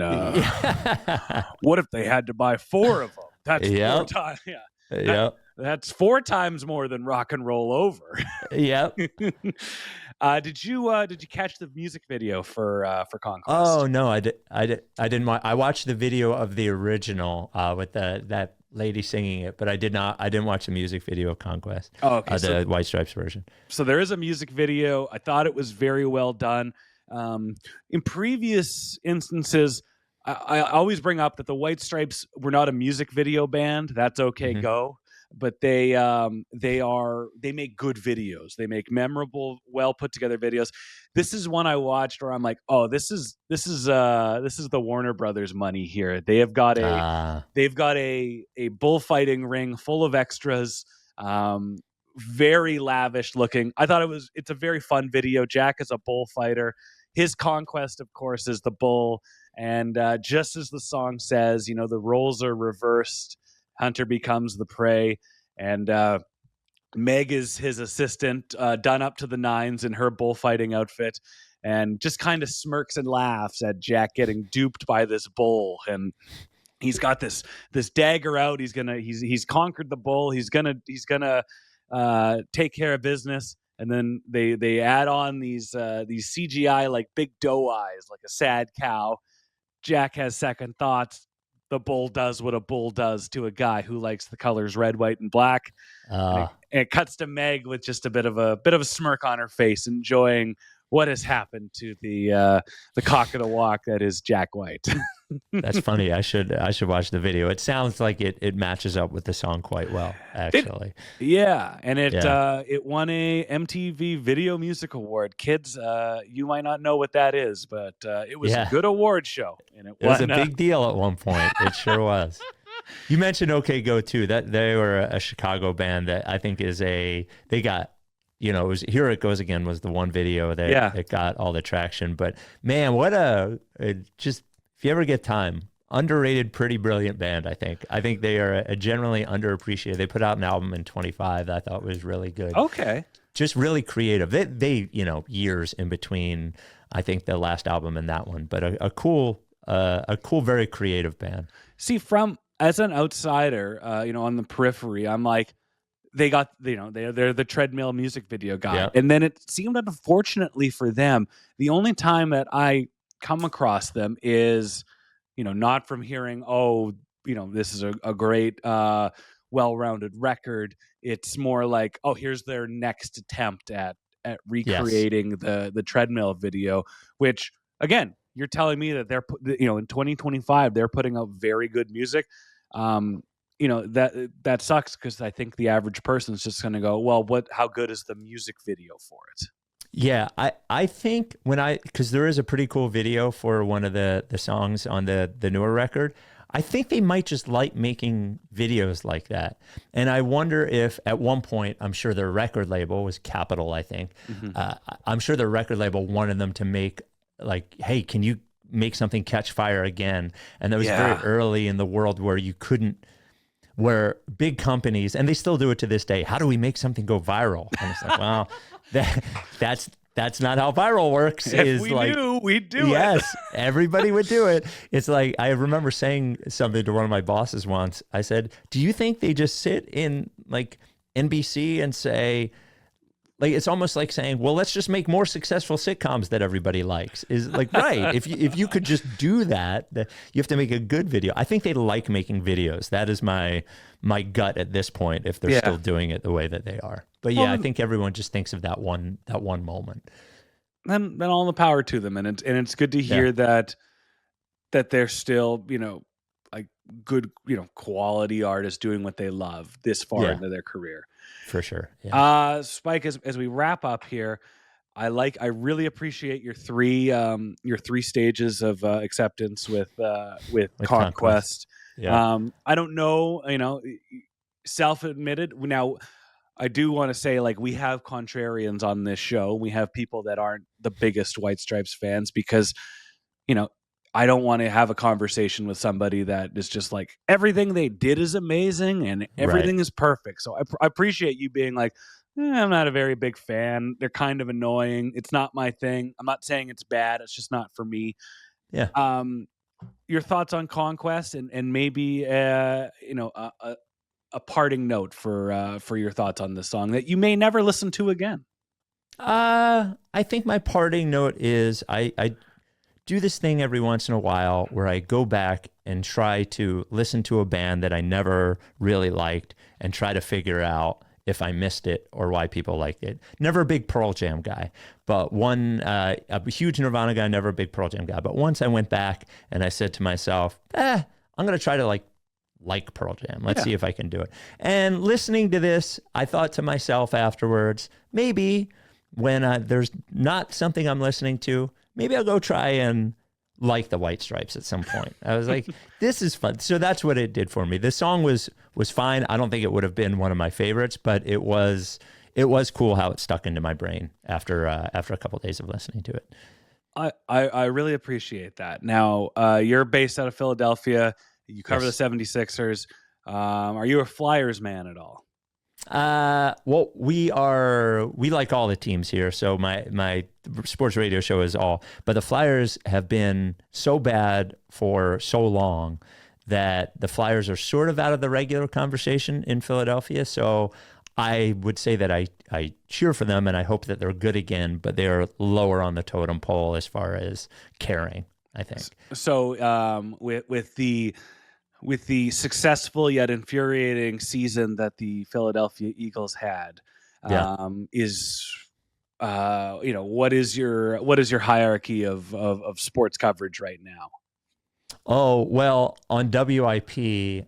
What if they had to buy 4 of them? That's 4 times. Yeah. That's 4 times more than Rock and Roll Over. Yep. Did you catch the music video for Conquest? Oh no, I didn't. I watched the video of the original with that lady singing it, but I didn't watch the music video of Conquest. Oh, okay. The White Stripes version. So there is a music video. I thought it was very well done. In previous instances, I always bring up that the White Stripes were not a music video band. That's okay, go. But they make good videos. They make memorable, well put together videos. This is one I watched where I'm like, oh, this is the Warner Brothers money here. They have got a bullfighting ring full of extras, very lavish looking. I thought it's a very fun video. Jack is a bullfighter. His conquest, of course, is the bull. And just as the song says, the roles are reversed. Hunter becomes the prey, and Meg is his assistant, done up to the nines in her bullfighting outfit, and just kind of smirks and laughs at Jack getting duped by this bull. And he's got this dagger out. He's conquered the bull. He's gonna take care of business. And then they add on these CGI like big doe eyes, like a sad cow. Jack has second thoughts. The bull does what a bull does to a guy who likes the colors red, white, and black. And it cuts to Meg with just a bit of a smirk on her face, enjoying what has happened to the cock of the walk that is Jack White. That's funny. I should watch the video. It sounds like it matches up with the song quite well, actually. And it won a MTV Video Music Award. Kids, you might not know what that is, but it was a good award show, and it was a big deal at one point. It sure was. You mentioned OK Go too. That they were a Chicago band that I think they got. It was Here It Goes Again was the one video that got all the traction. But man, just if you ever get time, underrated, pretty brilliant band. I think they are generally underappreciated. They put out an album in 25 that I thought was really good. Okay, just really creative. They years in between. I think the last album and that one, but a cool, very creative band. See, as an outsider, on the periphery, I'm like, they got, they're the treadmill music video guy. Yeah. And then it seemed, unfortunately for them, the only time that I come across them is, not from hearing, this is a great, well-rounded record. It's more like, here's their next attempt at recreating the treadmill video, which, again, you're telling me that they're, in 2025, they're putting out very good music. That sucks, because I think the average person is just going to go, well, how good is the music video for it? Yeah, I think because there is a pretty cool video for one of the songs on the newer record. I think they might just like making videos like that. And I wonder if at one point, I'm sure their record label was Capitol, I think. I'm sure their record label wanted them to make, like, hey, can you make something catch fire again? And that was very early in the world where big companies, and they still do it to this day, how do we make something go viral? And it's like, well, that's not how viral works. If we knew, we'd do it. Yes, everybody would do it. It's like, I remember saying something to one of my bosses once. I said, do you think they just sit in like NBC and say, like, it's almost like saying, well, let's just make more successful sitcoms that everybody likes. Is like, right. If you could just do that, you have to make a good video. I think they like making videos. That is my gut at this point, if they're still doing it the way that they are. But yeah, I think everyone just thinks of that one moment. Then all the power to them. And it's good to hear that they're still, like good, quality artists doing what they love this far into their career. For sure. Yeah. Spike, as we wrap up here, I really appreciate your three stages of acceptance with Conquest. Yeah. I don't know, self-admitted. Now, I do want to say, like, we have contrarians on this show. We have people that aren't the biggest White Stripes fans, because, I don't want to have a conversation with somebody that is just like, everything they did is amazing and everything is perfect. So I appreciate you being like, I'm not a very big fan. They're kind of annoying. It's not my thing. I'm not saying it's bad. It's just not for me. Yeah. Your thoughts on Conquest, and maybe a parting note for your thoughts on this song that you may never listen to again. I think my parting note is I do this thing every once in a while where I go back and try to listen to a band that I never really liked and try to figure out if I missed it or why people liked it. Never a big Pearl Jam guy, but a huge Nirvana guy, never a big Pearl Jam guy. But once I went back and I said to myself, I'm going to try to like Pearl Jam. Let's see if I can do it. And listening to this, I thought to myself afterwards, maybe when there's not something I'm listening to, maybe I'll go try and like the White Stripes at some point. I was like, this is fun. So that's what it did for me. This song was fine. I don't think it would have been one of my favorites, but it was cool how it stuck into my brain after a couple of days of listening to it. I really appreciate that. Now, you're based out of Philadelphia. You cover the 76ers. Are you a Flyers man at all? Well, we like all the teams here. So my sports radio show is all, but the Flyers have been so bad for so long that the Flyers are sort of out of the regular conversation in Philadelphia. So I would say that I cheer for them and I hope that they're good again, but they're lower on the totem pole as far as caring, I think. So, with the successful yet infuriating season that the Philadelphia Eagles had, what is your hierarchy of sports coverage right now? Oh, well, on WIP,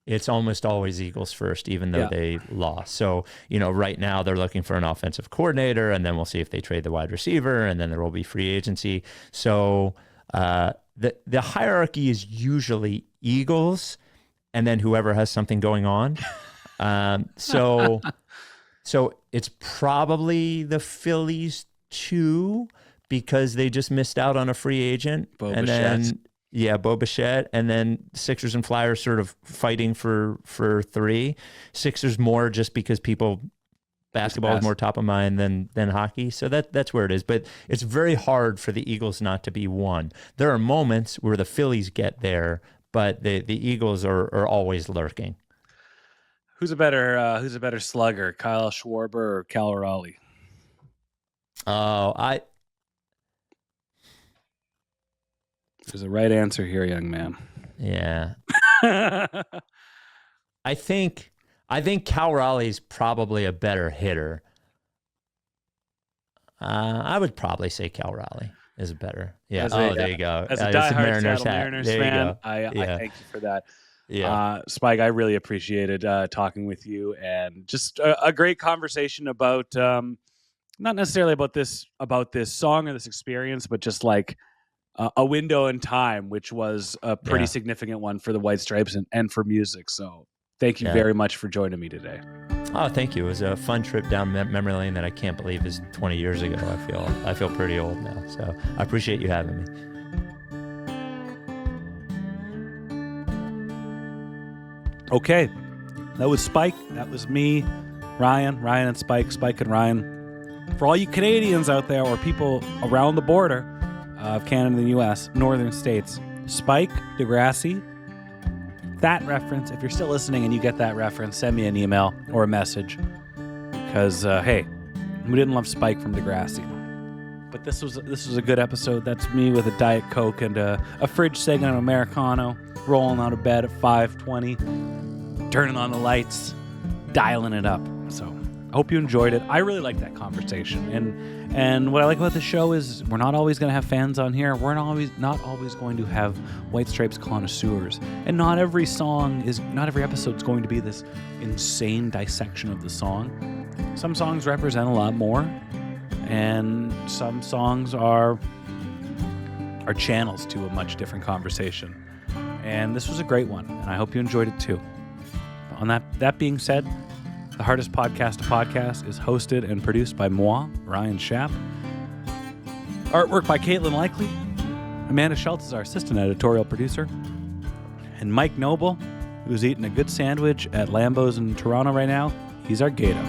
it's almost always Eagles first, even though they lost. So, right now they're looking for an offensive coordinator, and then we'll see if they trade the wide receiver, and then there will be free agency. So the hierarchy is usually Eagles, and then whoever has something going on. So it's probably the Phillies too, because they just missed out on a free agent. And then Bo Bichette, and then Sixers and Flyers sort of fighting for 3. Sixers more just because basketball is more top of mind than hockey. So that's where it is. But it's very hard for the Eagles not to be one. There are moments where the Phillies get there, but the Eagles are always lurking. Who's a better slugger, Kyle Schwarber or Cal Raleigh? Oh, There's a right answer here, young man. yeah. I think Cal Raleigh's probably a better hitter. I would probably say Cal Raleigh is better. Yeah. There you go. As a diehard Seattle Mariners fan, I thank you for that. Yeah. Spike, I really appreciated talking with you, and just a great conversation about not necessarily about this song or this experience, but just like a window in time, which was a pretty significant one for the White Stripes and for music. So thank you very much for joining me today. Oh, thank you. It was a fun trip down memory lane that I can't believe is 20 years ago. I feel pretty old now. So I appreciate you having me. Okay. That was Spike. That was me, Ryan and Spike and Ryan. For all you Canadians out there or people around the border of Canada and the U.S., northern states, Spike Degrassi. That reference, if you're still listening and you get that reference, send me an email or a message. Because, hey, we didn't love Spike from Degrassi. But this was a good episode. That's me with a Diet Coke and a fridge segment Americano, rolling out of bed at 5:20, turning on the lights, dialing it up. So I hope you enjoyed it. I really like that conversation. And what I like about the show is we're not always going to have fans on here. We're not always going to have White Stripes connoisseurs. And not every episode is going to be this insane dissection of the song. Some songs represent a lot more, and some songs are channels to a much different conversation. And this was a great one, and I hope you enjoyed it too. On that being said, The Hardest Podcast to Podcast is hosted and produced by moi, Ryan Schaap. Artwork by Caitlin Likely. Amanda Schultz is our assistant editorial producer. And Mike Noble, who's eating a good sandwich at Lambo's in Toronto right now, he's our Gato.